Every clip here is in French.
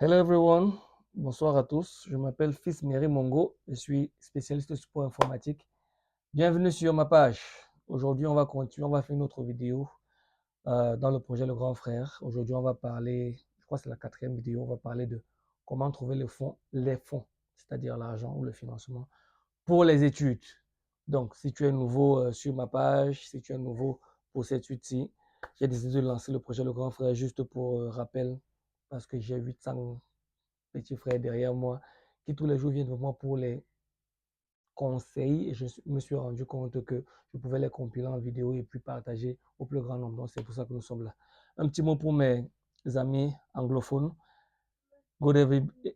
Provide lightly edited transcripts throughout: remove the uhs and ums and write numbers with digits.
Hello everyone, bonsoir à tous. Je m'appelle Fils Mary Mongo, je suis spécialiste de support informatique. Bienvenue sur ma page. Aujourd'hui, on va continuer, on va faire une autre vidéo dans le projet Le Grand Frère. Aujourd'hui, on va parler, je crois que c'est la quatrième vidéo, on va parler de comment trouver les fonds, c'est-à-dire l'argent ou le financement pour les études. Donc, si tu es nouveau sur ma page, si tu es nouveau pour cette étude-ci, j'ai décidé de lancer le projet Le Grand Frère juste pour rappel parce que j'ai 800 petit frère derrière moi qui tous les jours viennent vers moi pour les conseils et je me suis rendu compte que je pouvais les compiler en vidéo et puis partager au plus grand nombre. Donc c'est pour ça que nous sommes là. Un petit mot pour mes amis anglophones. Good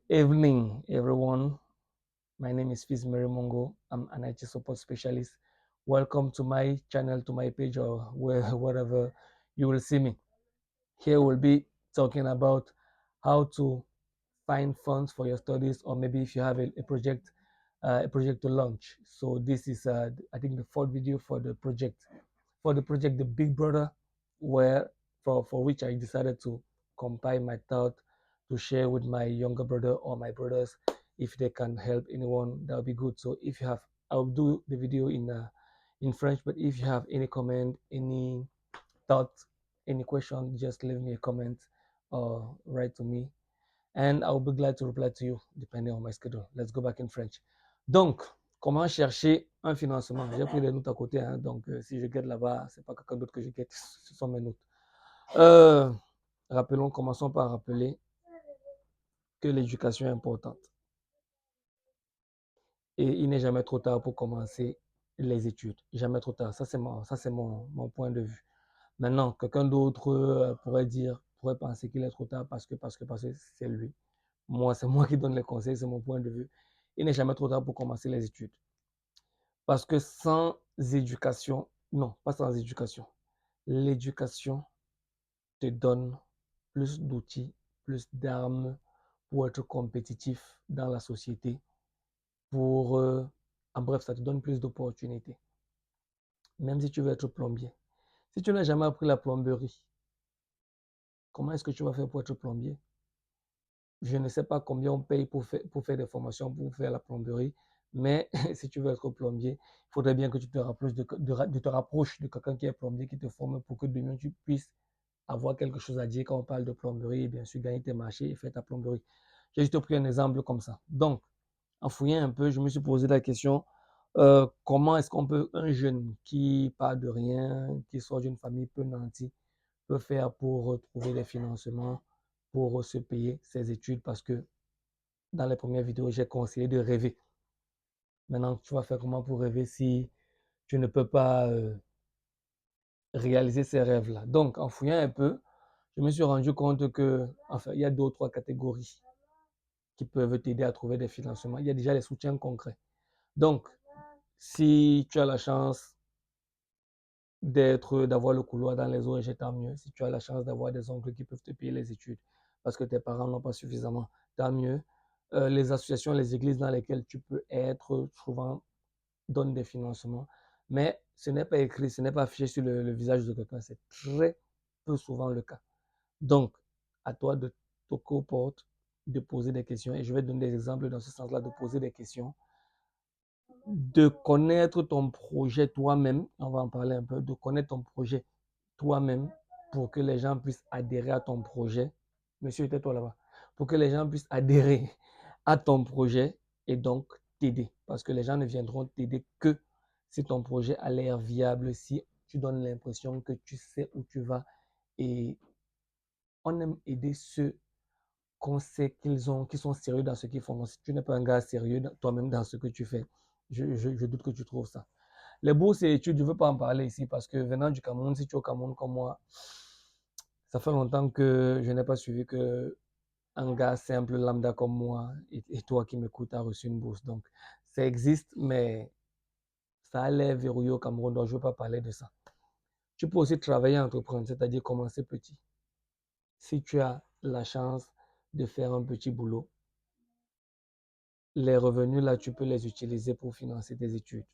evening, everyone. My name is Fizz Mary Mongo. I'm an IT support specialist. Welcome to my channel, to my page, or wherever you will see me. Here we'll be talking about how to find funds for your studies, or maybe if you have a project to launch. So this is, I think, the fourth video for the project, the Big Brother, where for which I decided to compile my thought to share with my younger brother or my brothers. If they can help anyone, that would be good. So if you have, I'll do the video in French, but if you have any comment, any thought, any question, just leave me a comment or write to me and I'll be glad to reply to you depending on my schedule. Let's go back in French. Donc, comment chercher un financement? J'ai pris les notes à côté, hein, donc si je guette là-bas, c'est pas quelqu'un d'autre que je guette, ce sont mes notes. Euh, Commençons par rappeler que l'éducation est importante. Et il n'est jamais trop tard pour commencer les études. Jamais trop tard. Ça, c'est mon point de vue. Maintenant, quelqu'un d'autre pourrait penser qu'il est trop tard parce que c'est lui. Moi, c'est moi qui donne les conseils, c'est mon point de vue. Il n'est jamais trop tard pour commencer les études. Parce que sans éducation, non, pas sans éducation, l'éducation te donne plus d'outils, plus d'armes pour être compétitif dans la société, en bref, ça te donne plus d'opportunités. Même si tu veux être plombier. Si tu n'as jamais appris la plomberie, comment est-ce que tu vas faire pour être plombier? Je ne sais pas combien on paye pour faire des formations, pour faire la plomberie, mais si tu veux être plombier, il faudrait bien que tu te rapproches te rapproches de quelqu'un qui est plombier, qui te forme pour que demain tu puisses avoir quelque chose à dire quand on parle de plomberie et bien sûr gagner tes marchés et faire ta plomberie. J'ai juste pris un exemple comme ça. Donc, en fouillant un peu, je me suis posé la question, comment est-ce un jeune qui part de rien, qui sort d'une famille peu nantie, peut faire pour trouver des financements pour se payer ses études parce que dans les premières vidéos, j'ai conseillé de rêver. Maintenant, tu vas faire comment pour rêver si tu ne peux pas réaliser ces rêves-là? Donc, en fouillant un peu, je me suis rendu compte que, enfin, il y a deux ou trois catégories qui peuvent t'aider à trouver des financements. Il y a déjà les soutiens concrets. Donc, si tu as la chance d'avoir le couloir dans les ONG, tant mieux. Si tu as la chance d'avoir des oncles qui peuvent te payer les études parce que tes parents n'ont pas suffisamment, tant mieux. Les associations, les églises dans lesquelles tu peux être, souvent donnent des financements. Mais ce n'est pas écrit, ce n'est pas affiché sur le visage de quelqu'un. C'est très peu souvent le cas. Donc, à toi de toquer aux portes, de poser des questions. Et je vais te donner des exemples dans ce sens-là, de poser des questions, de connaître ton projet toi-même, on va en parler un peu, de connaître ton projet toi-même pour que les gens puissent adhérer à ton projet. Monsieur, tais-toi là-bas. Pour que les gens puissent adhérer à ton projet et donc t'aider. Parce que les gens ne viendront t'aider que si ton projet a l'air viable, si tu donnes l'impression que tu sais où tu vas. Et on aime aider ceux qu'on sait qu'ils sont sérieux dans ce qu'ils font. Donc, si tu n'es pas un gars sérieux toi-même dans ce que tu fais, je doute que tu trouves ça. Les bourses et études, je ne veux pas en parler ici parce que venant du Cameroun, si tu es au Cameroun comme moi, ça fait longtemps que je n'ai pas suivi que un gars simple, lambda comme moi et toi qui m'écoutes a reçu une bourse. Donc, ça existe, mais ça a l'air verrouillé au Cameroun, donc je ne veux pas parler de ça. Tu peux aussi travailler entreprendre, c'est-à-dire commencer petit. Si tu as la chance de faire un petit boulot, les revenus là, tu peux les utiliser pour financer tes études.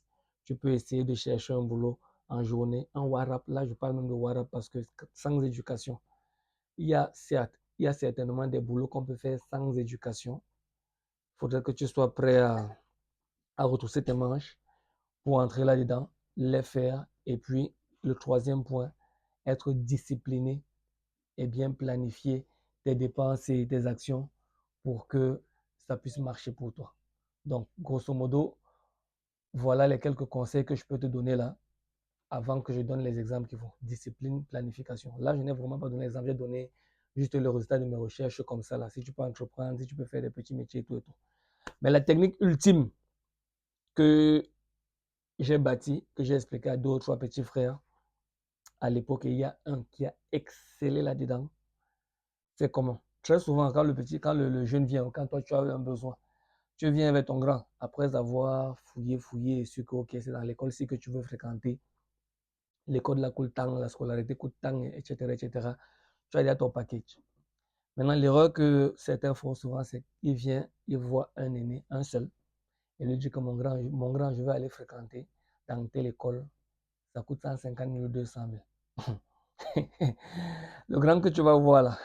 Tu peux essayer de chercher un boulot en journée, en WhatsApp. Là, je parle même de WhatsApp parce que sans éducation, il y a certes il y a certainement des boulots qu'on peut faire sans éducation. Il faudrait que tu sois prêt à retrousser tes manches pour entrer là-dedans, les faire. Et puis, le troisième point, être discipliné et bien planifier tes dépenses et tes actions pour que ça puisse marcher pour toi. Donc, grosso modo, voilà les quelques conseils que je peux te donner là avant que je donne les exemples qui vont. Discipline, planification. Là, je n'ai vraiment pas donné l'exemple, j'ai donné juste le résultat de mes recherches comme ça là. Si tu peux entreprendre, si tu peux faire des petits métiers et tout et tout. Mais la technique ultime que j'ai bâtie, que j'ai expliqué à deux ou trois petits frères, à l'époque, il y a un qui a excellé là-dedans. C'est comment? Très souvent, quand le jeune vient, quand toi tu as un besoin, tu viens avec ton grand, après avoir fouillé, et su que ok, c'est dans l'école-ci que tu veux fréquenter, l'école là coûte tant, la scolarité coûte tant, etc., etc. Tu as déjà ton package. Maintenant, l'erreur que certains font souvent, c'est qu'il vient, il voit un aîné, un seul, et lui dit que mon grand, je vais aller fréquenter dans telle école, ça coûte 150 000 ou 200 000. Le grand que tu vas voir là,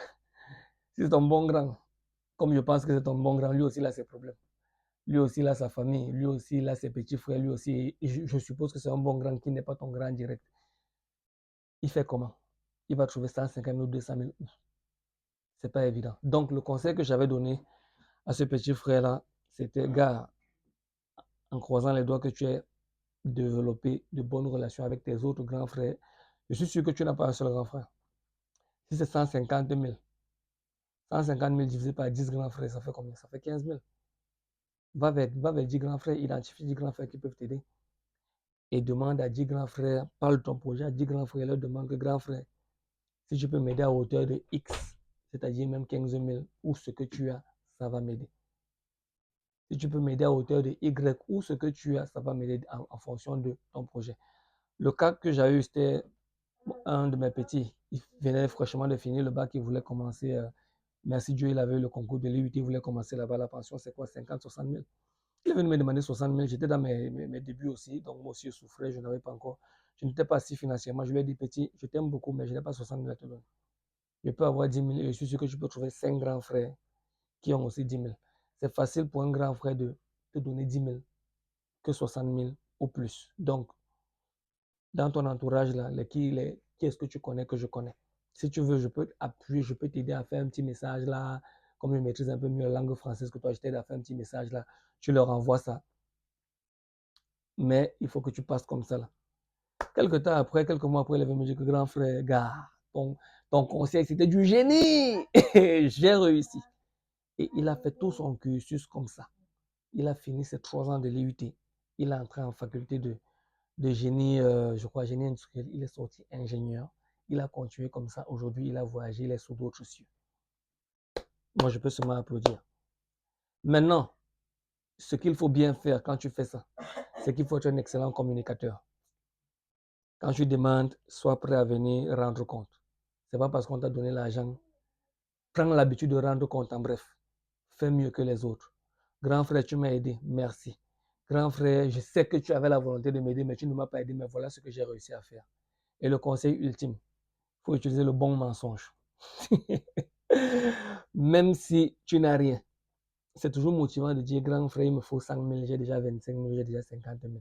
si c'est ton bon grand, comme je pense que c'est ton bon grand, lui aussi il a ses problèmes. Lui aussi il a sa famille, lui aussi il a ses petits frères, lui aussi, je suppose que c'est un bon grand qui n'est pas ton grand direct. Il fait comment? Il va trouver 150 000 ou 200 000. C'est pas évident. Donc le conseil que j'avais donné à ce petit frère-là, c'était, gars, en croisant les doigts que tu aies développé de bonnes relations avec tes autres grands frères, je suis sûr que tu n'as pas un seul grand frère. Si c'est 150 000, 150 000 divisé par 10 grands frères, ça fait combien? Ça fait 15 000. Va vers 10 grands frères, identifie 10 grands frères qui peuvent t'aider. Et demande à 10 grands frères, parle de ton projet à 10 grands frères, leur demande que grand frère, si tu peux m'aider à hauteur de X, c'est-à-dire même 15 000, ou ce que tu as, ça va m'aider. Si tu peux m'aider à hauteur de Y, ou ce que tu as, ça va m'aider en fonction de ton projet. Le cas que j'ai eu, c'était un de mes petits. Il venait fraîchement de finir le bac, il voulait commencer. Merci Dieu, il avait eu le concours de l'IUT, il voulait commencer là-bas. La pension, c'est quoi? 50, 60 000. Il est venu me demander 60 000. J'étais dans mes débuts aussi, donc moi aussi je souffrais, je n'avais pas encore. Je n'étais pas si financièrement. Je lui ai dit, petit, je t'aime beaucoup, mais je n'ai pas 60 000 à te donner. Je peux avoir 10 000 et je suis sûr que tu peux trouver 5 grands frères qui ont aussi 10 000. C'est facile pour un grand frère de te donner 10 000 que 60 000 ou plus. Donc, dans ton entourage, là, qui est-ce que tu connais que je connais? Si tu veux, je peux appuyer, je peux t'aider à faire un petit message là. Comme je maîtrise un peu mieux la langue française que toi, je t'aide à faire un petit message là. Tu leur envoies ça. Mais il faut que tu passes comme ça là. Quelques temps après, quelques mois après, il avait me dit que grand frère, gars, ton conseil, c'était du génie. J'ai réussi. Et il a fait tout son cursus comme ça. Il a fini ses 3 ans de l'IUT. Il est entré en faculté de génie, je crois, génie industriel. Il est sorti ingénieur. Il a continué comme ça. Aujourd'hui, il a voyagé, il est sous d'autres cieux. Moi, je peux seulement applaudir. Maintenant, ce qu'il faut bien faire quand tu fais ça, c'est qu'il faut être un excellent communicateur. Quand tu demandes, sois prêt à venir rendre compte. Ce n'est pas parce qu'on t'a donné l'argent. Prends l'habitude de rendre compte, en bref. Fais mieux que les autres. Grand frère, tu m'as aidé. Merci. Grand frère, je sais que tu avais la volonté de m'aider, mais tu ne m'as pas aidé, mais voilà ce que j'ai réussi à faire. Et le conseil ultime, il faut utiliser le bon mensonge. Même si tu n'as rien, c'est toujours motivant de dire, grand frère, il me faut 100 000, j'ai déjà 25 000, j'ai déjà 50 000.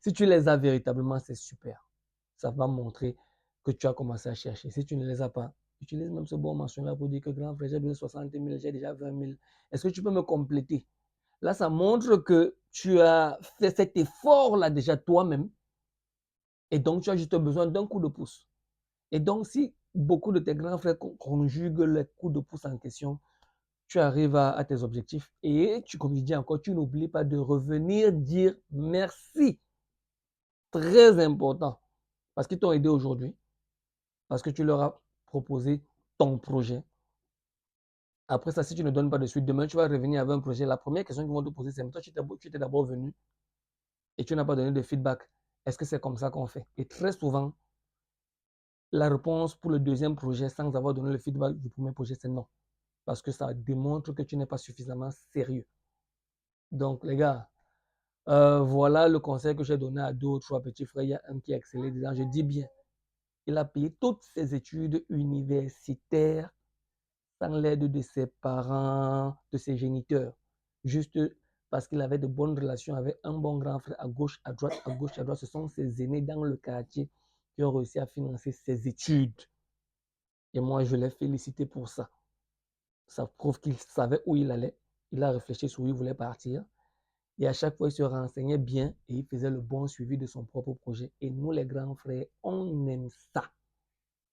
Si tu les as véritablement, c'est super. Ça va montrer que tu as commencé à chercher. Si tu ne les as pas, utilise même ce bon mensonge-là pour dire que grand frère, j'ai besoin de 60 000, j'ai déjà 20 000. Est-ce que tu peux me compléter? Là, ça montre que tu as fait cet effort-là déjà toi-même. Et donc, tu as juste besoin d'un coup de pouce. Et donc, si beaucoup de tes grands frères conjuguent les coups de pouce en question, tu arrives à tes objectifs. Et tu, comme je dis encore, tu n'oublies pas de revenir dire merci. Très important. Parce qu'ils t'ont aidé aujourd'hui. Parce que tu leur as proposé ton projet. Après ça, si tu ne donnes pas de suite, demain, tu vas revenir avec un projet. La première question qu'ils vont te poser, c'est toi, tu étais d'abord venu et tu n'as pas donné de feedback. Est-ce que c'est comme ça qu'on fait? Et très souvent, la réponse pour le deuxième projet, sans avoir donné le feedback du premier projet, c'est non. Parce que ça démontre que tu n'es pas suffisamment sérieux. Donc, les gars, voilà le conseil que j'ai donné à 2 ou 3 petits frères. Il y a un qui a excellé dedans. Je dis bien, il a payé toutes ses études universitaires sans l'aide de ses parents, de ses géniteurs, juste parce qu'il avait de bonnes relations avec un bon grand frère à gauche, à droite, à gauche, à droite. Ce sont ses aînés dans le quartier qui ont réussi à financer ses études. Et moi, je l'ai félicité pour ça. Ça prouve qu'il savait où il allait. Il a réfléchi sur où il voulait partir. Et à chaque fois, il se renseignait bien et il faisait le bon suivi de son propre projet. Et nous, les grands frères, on aime ça.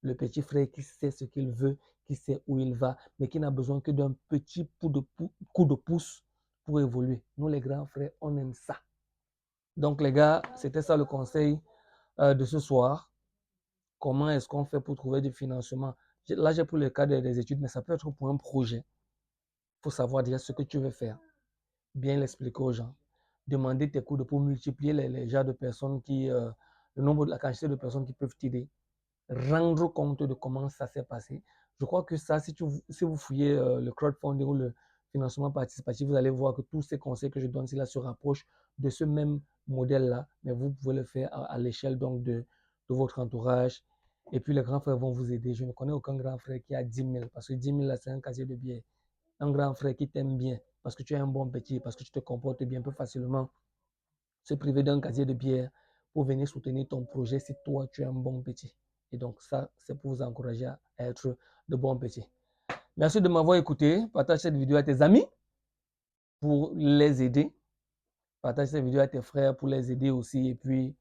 Le petit frère qui sait ce qu'il veut, qui sait où il va, mais qui n'a besoin que d'un petit coup de pouce pour évoluer. Nous, les grands frères, on aime ça. Donc, les gars, c'était ça le conseil de ce soir. Comment est-ce qu'on fait pour trouver du financement? Là, j'ai pris le cas des études, mais ça peut être pour un projet. Il faut savoir déjà ce que tu veux faire. Bien l'expliquer aux gens. Demander tes cours pour multiplier les genres de personnes le nombre, la quantité de personnes qui peuvent t'aider. Rendre compte de comment ça s'est passé. Je crois que ça, si vous fouillez le crowdfunding ou le financement participatif, vous allez voir que tous ces conseils que je donne, là se rapprochent de ce même modèle-là, mais vous pouvez le faire à l'échelle donc de votre entourage. Et puis les grands frères vont vous aider. Je ne connais aucun grand frère qui a 10 000, parce que 10 000, là, c'est un casier de billets. Un grand frère qui t'aime bien, parce que tu es un bon petit, parce que tu te comportes bien, peut facilement se priver d'un casier de bière pour venir soutenir ton projet si toi, tu es un bon petit. Et donc, ça, c'est pour vous encourager à être de bons petits. Merci de m'avoir écouté. Partage cette vidéo à tes amis pour les aider. Partage cette vidéo à tes frères pour les aider aussi. Et puis,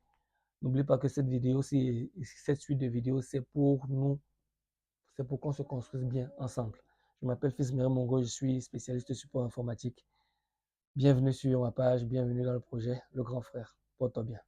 n'oublie pas que cette suite de vidéos, c'est pour nous. C'est pour qu'on se construise bien ensemble. Je m'appelle Fils Méré Mongo, je suis spécialiste support informatique. Bienvenue sur ma page, bienvenue dans le projet Le Grand Frère. Porte-toi bien.